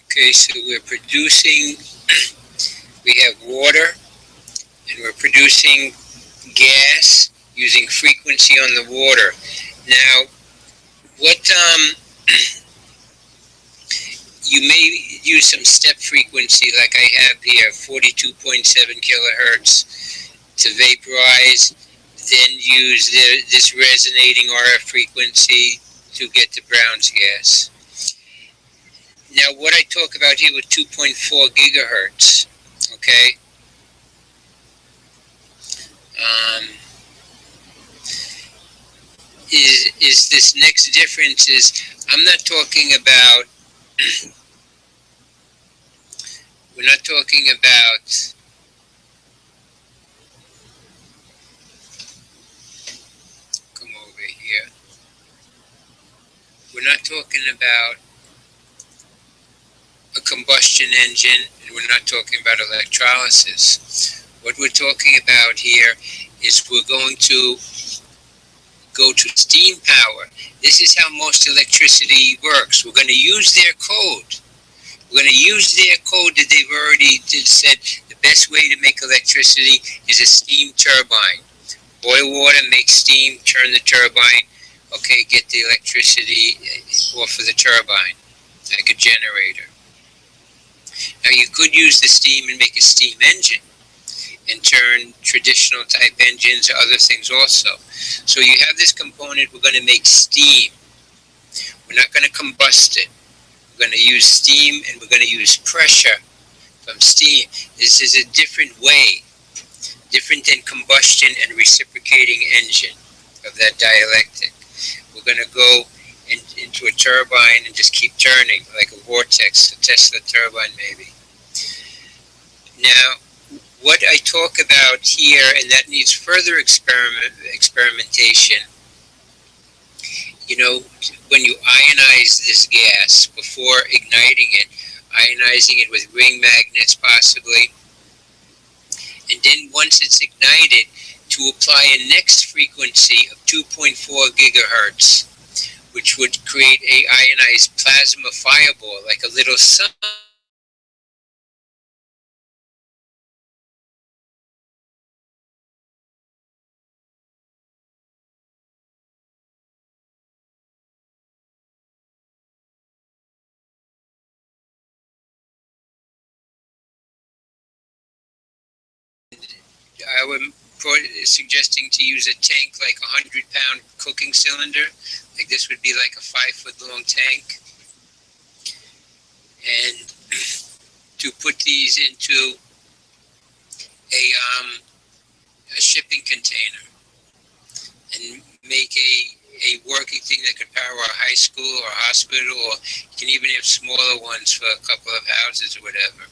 Okay, so we're producing, we have water, and we're producing gas using frequency on the water. Now, what, you may use some step frequency like I have here, 42.7 kilohertz to vaporize, then use this resonating RF frequency to get the Brown's gas. Now, what I talk about here with 2.4 gigahertz, okay, is this next difference is, I'm not talking about, we're not talking about come over here. We're not talking about a combustion engine, and we're not talking about electrolysis. What we're talking about here is we're going to go to steam power. This is how most electricity works. We're going to use their code. We're going to use their code that they've already said the best way to make electricity is a steam turbine. Boil water, make steam, turn the turbine, okay, get the electricity off of the turbine, like a generator. Now, you could use the steam and make a steam engine and turn traditional type engines or other things also. So you have this component, we're going to make steam. We're not going to combust it. We're going to use steam, and we're going to use pressure from steam. This is a different way, different than combustion and reciprocating engine of that dialectic. We're going to go into a turbine and just keep turning like a vortex, a Tesla turbine maybe. Now, what I talk about here, and that needs further experimentation, you know, when you ionize this gas before igniting it, ionizing it with ring magnets possibly, and then once it's ignited, to apply a next frequency of 2.4 gigahertz, which would create a ionized plasma fireball, like a little sun. I would suggesting to use a tank like a 100-pound cooking cylinder. Like this would be like a 5-foot-long tank. And to put these into a shipping container. and make a working thing that could power a high school or a hospital, or you can even have smaller ones for a couple of houses or whatever.